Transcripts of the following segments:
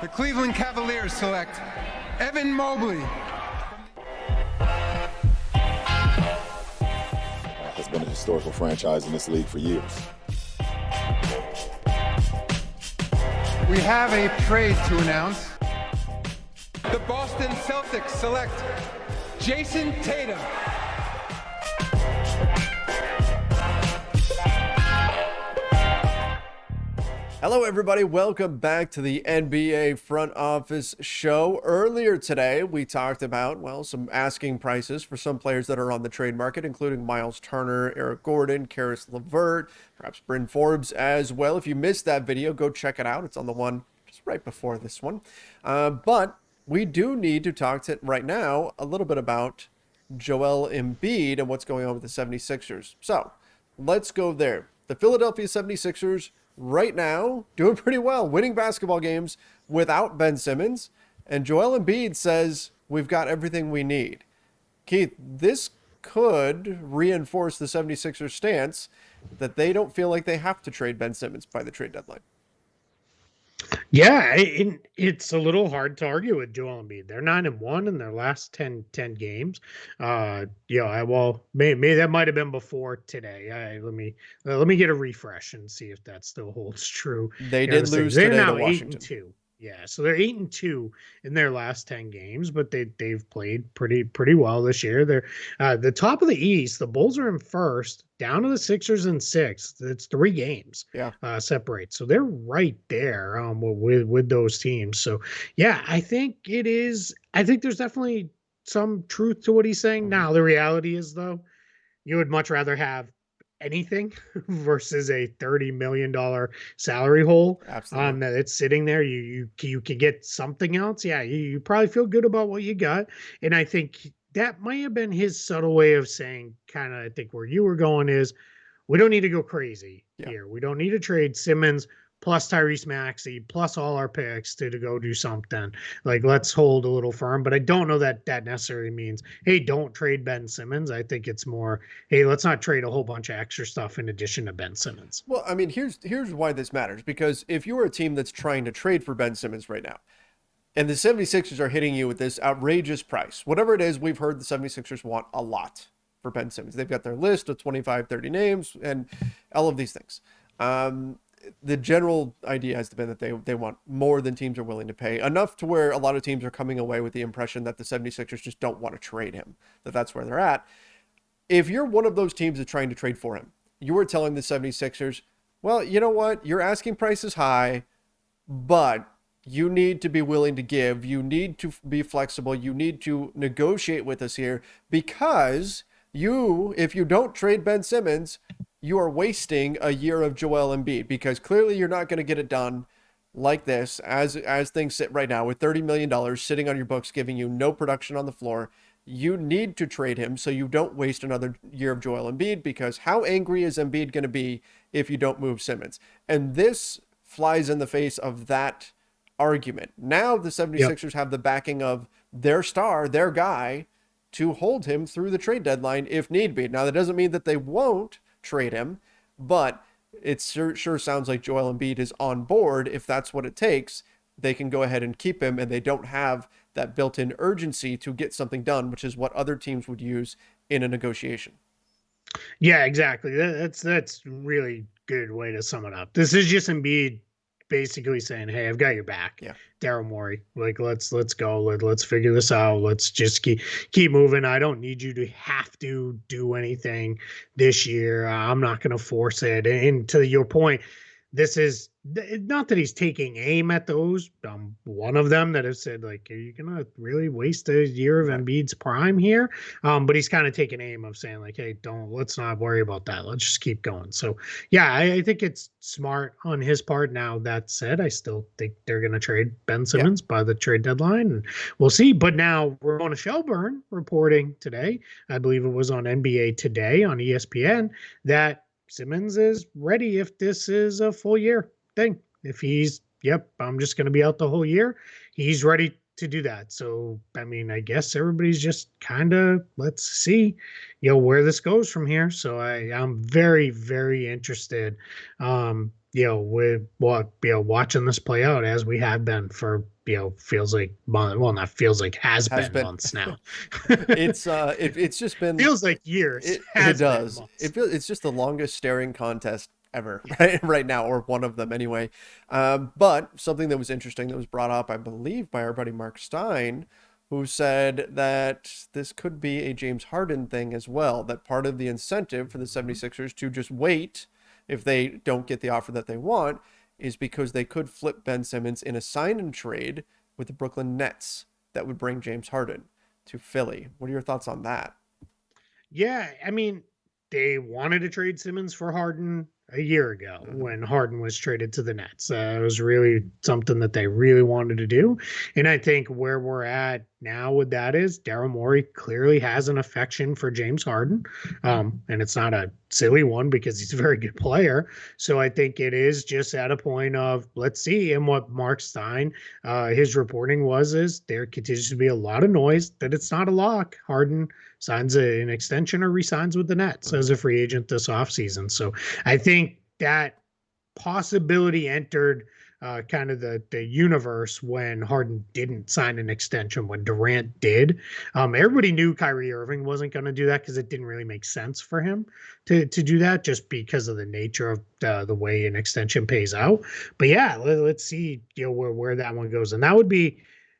The Cleveland Cavaliers select Evan Mobley. Has been a historical franchise in this league for years. We have a trade to announce. The Boston Celtics select Jason Tatum. Hello, everybody. Welcome back to the NBA Front Office Show. Earlier today, we talked about, well, some asking prices for some players that are on the trade market, including Miles Turner, Eric Gordon, Karis LeVert, perhaps Bryn Forbes as well. If you missed that video, go check it out. It's on the one just right before this one. But we do need to talk right now a little bit about Joel Embiid and what's going on with the 76ers. So let's go there. The Philadelphia 76ers right now doing pretty well, winning basketball games without Ben Simmons. And Joel Embiid says, we've got everything we need. Keith, this could reinforce the 76ers stance that they don't feel like they have to trade Ben Simmons by the trade deadline. Yeah, it's a little hard to argue with Joel Embiid. They're 9-1 in their last 10 games. Maybe that might have been before today. Let me get a refresh and see if that still holds true. They did lose today to Washington. 8-2. Yeah, so they're 8-2 in their last 10 games, but they've played pretty well this year. They're the top of the East. The Bulls are in first, down to the Sixers in sixth. It's 3 games separate, so they're right there with those teams. So yeah, I think there's definitely some truth to what he's saying. Now the reality is, though, you would much rather have anything versus a $30 million salary hole. Absolutely. That it's sitting there. You can get something else. Yeah, you probably feel good about what you got. And I think that might have been his subtle way of saying, kind of, I think where you were going is, we don't need to go crazy here. We don't need to trade Simmons plus Tyrese Maxey plus all our picks to go do something. Like, let's hold a little firm. But I don't know that necessarily means, hey, don't trade Ben Simmons. I think it's more, hey, let's not trade a whole bunch of extra stuff in addition to Ben Simmons. Well, I mean, here's why this matters. Because if you're a team that's trying to trade for Ben Simmons right now, and the 76ers are hitting you with this outrageous price, whatever it is, we've heard the 76ers want a lot for Ben Simmons. They've got their list of 25, 30 names and all of these things. The general idea has been that they want more than teams are willing to pay, enough to where a lot of teams are coming away with the impression that the 76ers just don't want to trade him, that's where they're at. If you're one of those teams that's trying to trade for him, you are telling the 76ers, well, you know what? Your asking price is high, but you need to be willing to give. You need to be flexible. You need to negotiate with us here, because if you don't trade Ben Simmons, you are wasting a year of Joel Embiid, because clearly you're not going to get it done like this as things sit right now with $30 million sitting on your books, giving you no production on the floor. You need to trade him so you don't waste another year of Joel Embiid, because how angry is Embiid going to be if you don't move Simmons? And this flies in the face of that argument. Now the 76ers have the backing of their star, their guy, to hold him through the trade deadline if need be. Now that doesn't mean that they won't trade him, but it sure sounds like Joel Embiid is on board. If that's what it takes, they can go ahead and keep him, and they don't have that built-in urgency to get something done, which is what other teams would use in a negotiation. Yeah, exactly. That's really good way to sum it up. This is just Embiid basically saying, hey, I've got your back. Yeah. Daryl Morey, like, let's go. Let's figure this out. Let's just keep moving. I don't need you to have to do anything this year. I'm not going to force it. And to your point, this is not that he's taking aim at those. One of them that have said, like, are you going to really waste a year of Embiid's prime here? But he's kind of taking aim of saying, like, hey, let's not worry about that. Let's just keep going. So, yeah, I think it's smart on his part. Now, that said, I still think they're going to trade Ben Simmons by the trade deadline, and we'll see. But now Ramona Shelburne reporting today, I believe it was on NBA Today on ESPN, that Simmons is ready if this is a full year thing. If he's, I'm just going to be out the whole year, he's ready to do that. So, I mean, I guess everybody's just kind of, let's see, where this goes from here. So I'm very, very interested with what, watching this play out as we have been for, feels like well, not feels like, has Has been been. months now. It's just been. Feels like years, It has been does. months. It's just the longest staring contest ever, right now, or one of them anyway. But something that was interesting that was brought up, I believe, by our buddy Mark Stein, who said that this could be a James Harden thing as well. That part of the incentive for the 76ers to just wait if they don't get the offer that they want is because they could flip Ben Simmons in a sign and trade with the Brooklyn Nets that would bring James Harden to Philly. What are your thoughts on that? Yeah, I mean, they wanted to trade Simmons for Harden a year ago Mhm. when Harden was traded to the Nets. It was really something that they really wanted to do. And I think where we're at now with that is Daryl Morey clearly has an affection for James Harden. And it's not a silly one because he's a very good player. So I think it is just at a point of let's see. And what Mark Stein, his reporting is there continues to be a lot of noise that it's not a lock. Harden signs an extension or resigns with the Nets as Mhm. a free agent this offseason. So I think that possibility entered kind of the universe when Harden didn't sign an extension, when Durant did. Everybody knew Kyrie Irving wasn't going to do that because it didn't really make sense for him to do that just because of the nature of the way an extension pays out. But yeah, let's see where that one goes. And that would be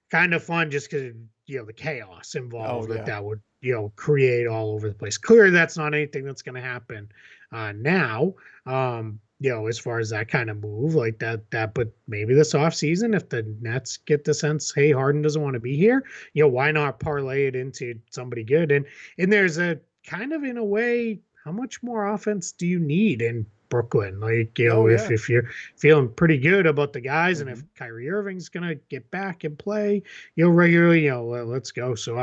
kind of fun just because the chaos Oh involved yeah. that would create all over the place. Clearly, that's not anything that's going to happen now. As far as that kind of move like that, but maybe this offseason, if the Nets get the sense, hey, Harden doesn't want to be here, why not parlay it into somebody good? And there's a kind of in a way, how much more offense do you need in Brooklyn? Like, Oh yeah. if you're feeling pretty good about the guys, and if Mhm. Kyrie Irving's gonna get back and play, regularly, let's go. So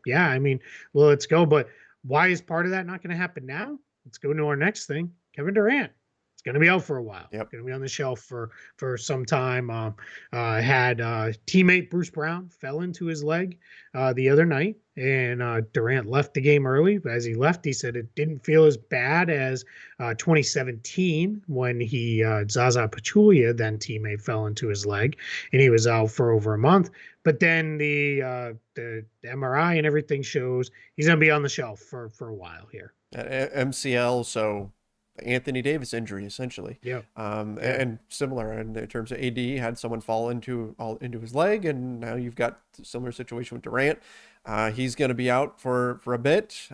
yeah, I mean, well, let's go. But why is part of that not going to happen now? Let's go to our next thing. Kevin Durant. It's going to be out for a while. Yep. Going to be on the shelf for some time. Had teammate Bruce Brown fell into his leg the other night, and Durant left the game early. But as he left, he said it didn't feel as bad as 2017 when Zaza Pachulia, then teammate, fell into his leg, and he was out for over a month. But then the MRI and everything shows he's going to be on the shelf for a while here. MCL, so Anthony Davis injury essentially. Yeah, yeah. And similar in terms of AD had someone fall into his leg, and now you've got a similar situation with Durant. He's going to be out for a bit.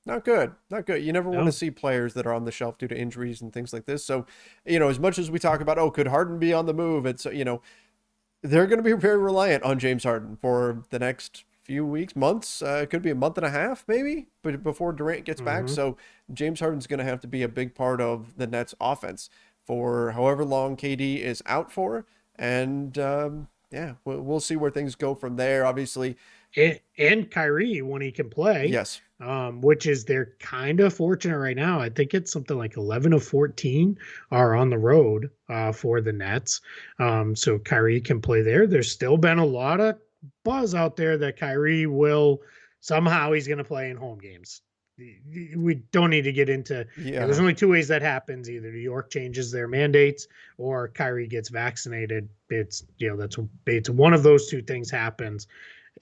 Not good, not good. You never want to No. see players that are on the shelf due to injuries and things like this. So, as much as we talk about, oh, could Harden be on the move? It's they're going to be very reliant on James Harden for the next few weeks, months. It could be a month and a half, maybe, but before Durant gets back. Mm-hmm. So James Harden's going to have to be a big part of the Nets' offense for however long KD is out for. And yeah, we'll see where things go from there. Obviously, And Kyrie when he can play, yes. which is they're kind of fortunate right now. I think it's something like 11 of 14 are on the road for the Nets. So Kyrie can play there. There's still been a lot of buzz out there that Kyrie will somehow he's going to play in home games. We don't need to get into. There's Yeah. only two ways that happens: either New York changes their mandates or Kyrie gets vaccinated. It's one of those two things happens.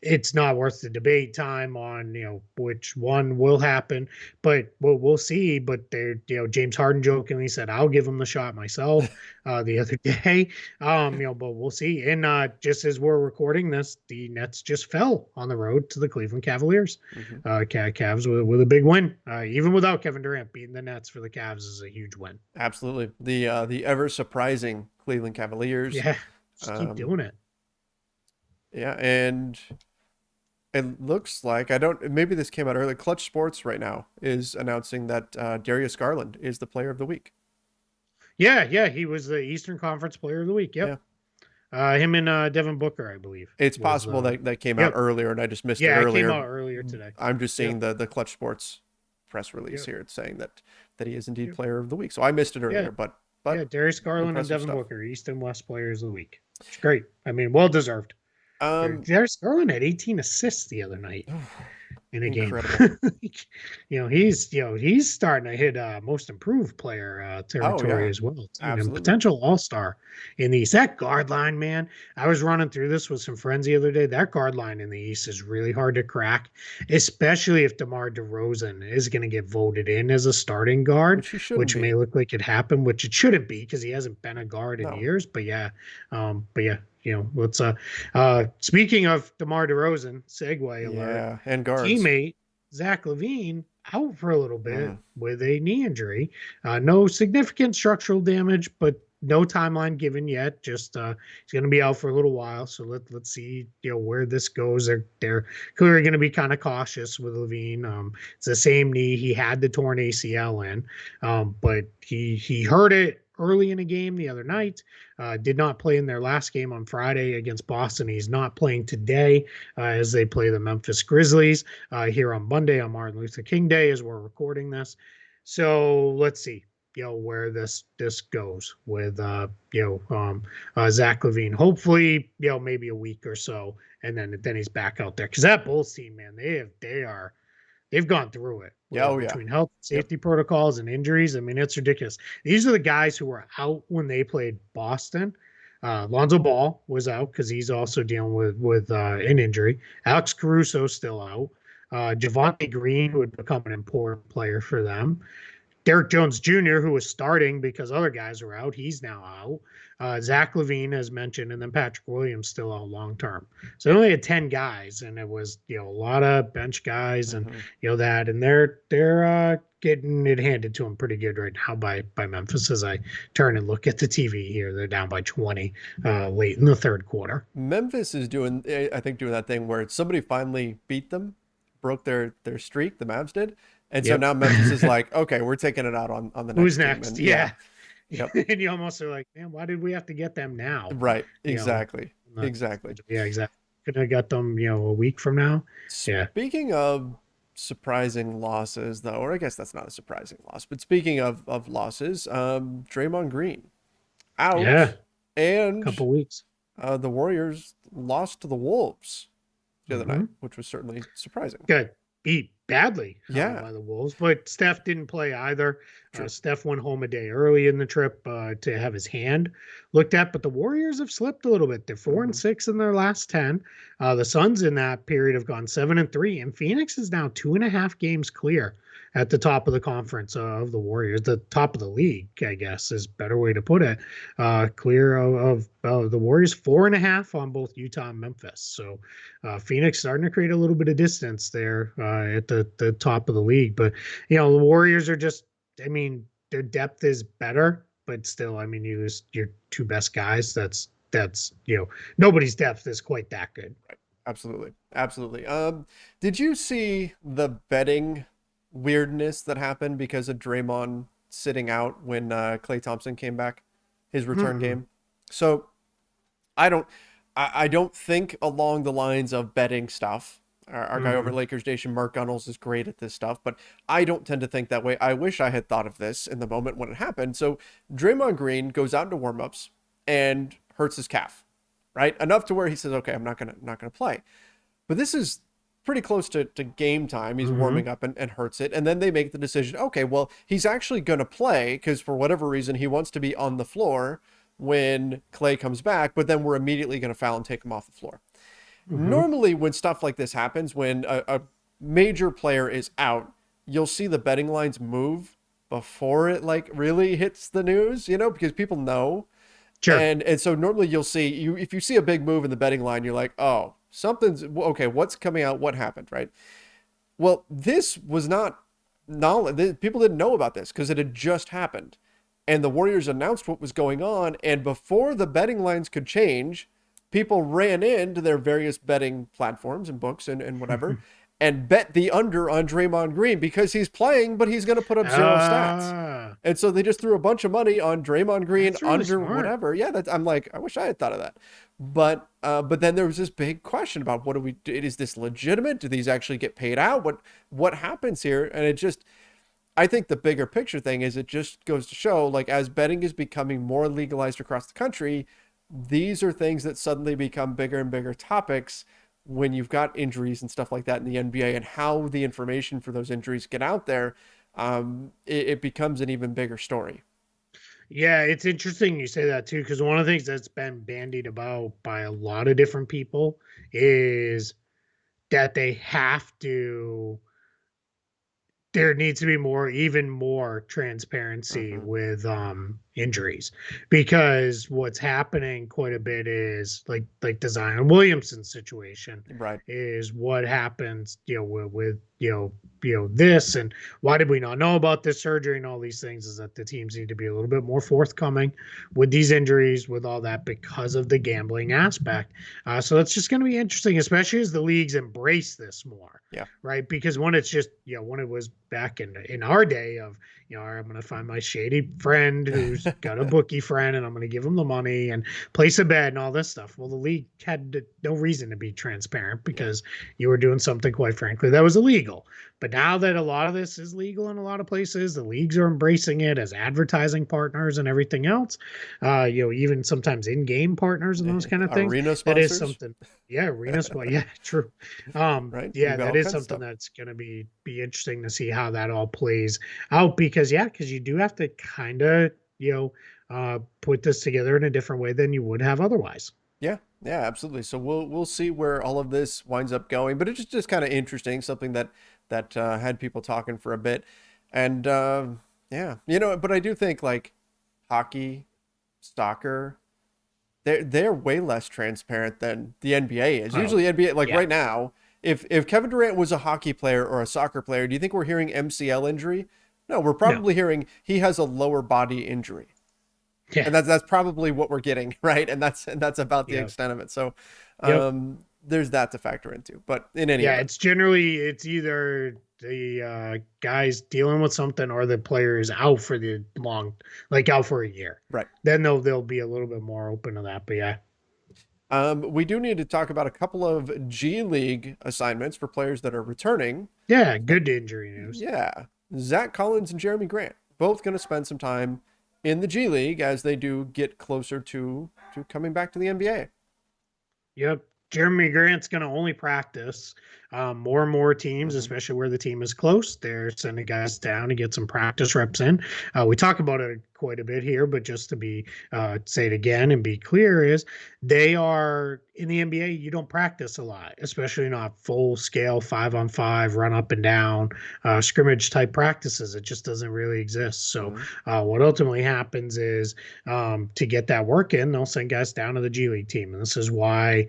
It's not worth the debate time on which one will happen, but we'll see. But James Harden jokingly said I'll give him the shot myself the other day. But we'll see. And just as we're recording this, the Nets just fell on the road to the Cleveland Cavaliers. Mhm. Cavs with a big win, even without Kevin Durant. Beating the Nets for the Cavs is a huge win. Absolutely. The ever surprising Cleveland Cavaliers. Yeah, just keep Um, doing it. yeah, and it looks like maybe this came out early. Clutch Sports right now is announcing that Darius Garland is the player of the week. Yeah, he was the Eastern Conference Player of the Week. Yeah. Yep. Him and Devin Booker, I believe. It's Was possible that came out Yep. earlier and I just missed it Yeah, it came earlier. out earlier today. I'm just seeing Yep. the Clutch Sports press release Yep. here. It's saying that he is indeed Yep. player of the week. So I missed it earlier, Yeah. but Yeah, Darius Garland and impressive Devin stuff. Booker, East and West Players of the Week. It's great. I mean, well deserved. Um, Darius Garland had 18 assists the other night. in a game. Incredible. He's starting to hit most improved player territory yeah. as well, too, and Absolutely. potential all-star in the East. That guard line, man, I was running through this with some friends the other day. That guard line in the East is really hard to crack, especially if DeMar DeRozan is going to get voted in as a starting guard, Which he shouldn't which be. may look like it happened, which it shouldn't be because he hasn't been a guard in No. years. But yeah, let's speaking of DeMar DeRozan, segue alert. Yeah, and guards. Teammate Zach LaVine out for a little bit with a knee injury. No significant structural damage, but no timeline given yet. Just he's going to be out for a little while. So let's see where this goes. They're clearly going to be kind of cautious with LaVine. It's the same knee he had the torn ACL in, but he hurt it early in a game the other night. Did not play in their last game on Friday against Boston. He's not playing today as they play the Memphis Grizzlies here on Monday on Martin Luther King Day as we're recording this. So let's see where this goes with Zach LaVine. Hopefully maybe a week or so, and then he's back out there, because that Bulls team, man, they've gone through it. Between health and safety protocols and injuries. I mean, it's ridiculous. These are the guys who were out when they played Boston. Lonzo Ball was out because he's also dealing with an injury. Alex Caruso still out. Javonte Green, who had become an important player for them. Derrick Jones Jr., who was starting because other guys were out, he's now out. Zach LaVine, as mentioned, and then Patrick Williams still out long term. So they only had 10 guys, and it was a lot of bench guys, and that, and they're getting it handed to them pretty good right now by Memphis. As I turn and look at the TV here, they're down by 20 late in the third quarter. Memphis is doing that thing where somebody finally beat them, broke their streak. The Mavs did. And so now Memphis is like, okay, we're taking it out on the next Who's team. next? And, yeah. Yep. And you almost are like, man, why did we have to get them now? Right. Exactly. Exactly. Yeah, exactly. Could have got them, a week from now. Speaking of surprising losses, though, or I guess that's not a surprising loss, but speaking of losses, Draymond Green out. Yeah. And a couple weeks. The Warriors lost to the Wolves the other night, which was certainly surprising. Good. Beat badly by the Wolves, but Steph didn't play either. Steph went home a day early in the trip to have his hand looked at, but the Warriors have slipped a little bit. They're 4-6 in their last 10. The Suns in that period have gone 7-3, and Phoenix is now 2.5 games clear at the top of the conference of the Warriors. The top of the league, I guess, is a better way to put it. Clear of the Warriors, 4.5 on both Utah and Memphis. So Phoenix starting to create a little bit of distance there at the top of the league. But, the Warriors are just, their depth is better, but still, you lose your two best guys. That's nobody's depth is quite that good. Right. Absolutely. Did you see the betting weirdness that happened because of Draymond sitting out when Klay Thompson came back, his return game? So I don't think along the lines of betting stuff. Our guy over at Lakers Nation, Mark Gunnels, is great at this stuff, but I don't tend to think that way. I wish I had thought of this in the moment when it happened. So Draymond Green goes out into warmups and hurts his calf, right? Enough to where he says, okay, I'm not gonna play. But this is pretty close to game time. He's warming up and hurts it. And then they make the decision, okay, well, he's actually going to play because for whatever reason, he wants to be on the floor when Klay comes back, but then we're immediately going to foul and take him off the floor. Normally when stuff like this happens, when a major player is out, you'll see the betting lines move before it really hits the news, because people know. Sure. And so normally you'll see, if you see a big move in the betting line, you're like, oh, something's okay. What's coming out? What happened? Right. Well, this was not knowledge. People didn't know about this because it had just happened, and the Warriors announced what was going on. And before the betting lines could change, people ran into their various betting platforms and books and whatever and bet the under on Draymond Green because he's playing, but he's going to put up 0 stats. And so they just threw a bunch of money on Draymond Green really under smart. Whatever. Yeah, I'm like, I wish I had thought of that. But then there was this big question about what do we do? Is this legitimate? Do these actually get paid out? What happens here? And it just, I think the bigger picture thing is it just goes to show, as betting is becoming more legalized across the country, these are things that suddenly become bigger and bigger topics when you've got injuries and stuff like that in the NBA and how the information for those injuries get out there, it becomes an even bigger story. Yeah, it's interesting you say that too, because one of the things that's been bandied about by a lot of different people is that they have to there needs to be even more transparency Mm-hmm. with injuries, because what's happening quite a bit is like the Zion Williamson situation Right. is what happens, with this, and why did we not know about this surgery and all these things, is that the teams need to be a little bit more forthcoming with these injuries, with all that, because of the gambling aspect. So that's just going to be interesting, especially as the leagues embrace this more. Yeah. Right. Because when it's just, when it was back in our day of, I'm going to find my shady friend who's got a bookie friend and I'm going to give him the money and place a bet and all this stuff. Well, the league had no reason to be transparent, because you were doing something, quite frankly, that was illegal. But now that a lot of this is legal in a lot of places, the leagues are embracing it as advertising partners and everything else. Even sometimes in-game partners and those kind of things. Arena That is sponsors. something. Yeah, arena spot. Yeah, true. Right. Yeah, that is something that's going to be interesting to see how that all plays out, because you do have to kind of put this together in a different way than you would have otherwise. Yeah, absolutely. So we'll see where all of this winds up going, but it's just kind of interesting, something that had people talking for a bit, and but I do think like hockey, soccer, they're way less transparent than the NBA is. Usually NBA, right now, if Kevin Durant was a hockey player or a soccer player, do you think we're hearing MCL injury? No, we're probably hearing he has a lower body injury. Yeah. And that's probably what we're getting, right? And that's about the extent of it. So there's that to factor into. But in any event, it's either the guys dealing with something or the player is out for the out for a year. Right. Then they'll be a little bit more open to that. But yeah. We do need to talk about a couple of G League assignments for players that are returning. Yeah, good injury news. Yeah. Zach Collins and Jeremy Grant, both going to spend some time in the G League as they do get closer to coming back to the NBA. Yep. Jeremy Grant's going to only practice. More and more teams, especially where the team is close, they're sending guys down to get some practice reps in. We talk about it quite a bit here, but just to be say it again and be clear, is they are in the NBA. You don't practice a lot, especially not full scale 5-on-5 run up and down scrimmage type practices. It just doesn't really exist. So what ultimately happens is to get that work in, they'll send guys down to the G League team, and this is why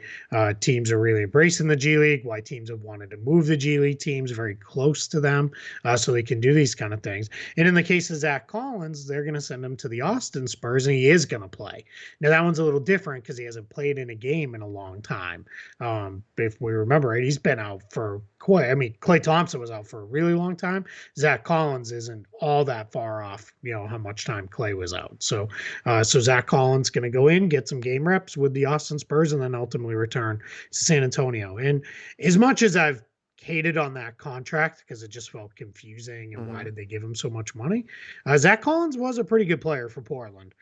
teams are really embracing the G League. Why teams have wanted to move the G League teams very close to them so they can do these kind of things. And in the case of Zach Collins, they're going to send him to the Austin Spurs, and he is going to play. Now, that one's a little different because he hasn't played in a game in a long time. If we remember right, he's been out for Klay Thompson was out for a really long time. Zach Collins isn't all that far off, how much time Klay was out. So Zach Collins going to go in, get some game reps with the Austin Spurs, and then ultimately return to San Antonio. And as much as I've hated on that contract because it just felt confusing and why did they give him so much money? Zach Collins was a pretty good player for Portland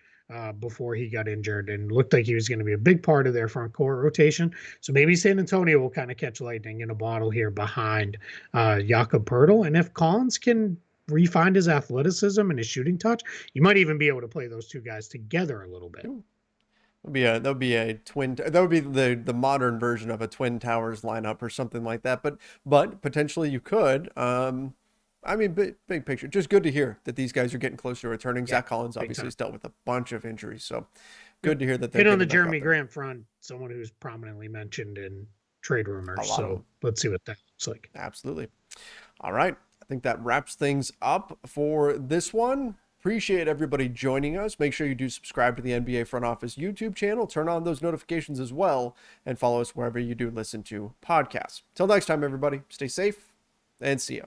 before he got injured and looked like he was going to be a big part of their front court rotation. So maybe San Antonio will kind of catch lightning in a bottle here behind Jakob Poeltl. And if Collins can refine his athleticism and his shooting touch, you might even be able to play those two guys together a little bit. That would be a twin. That would be the modern version of a Twin Towers lineup or something like that. But potentially you could. Big picture, just good to hear that these guys are getting closer to returning. Zach Collins obviously has dealt with a bunch of injuries, so good to hear that they're hit on the Jeremy Grant front. Someone who's prominently mentioned in trade rumors. So let's see what that looks like. Absolutely. All right, I think that wraps things up for this one. Appreciate everybody joining us. Make sure you do subscribe to the NBA Front Office YouTube channel. Turn on those notifications as well, and follow us wherever you do listen to podcasts. Till next time, everybody, stay safe and see ya.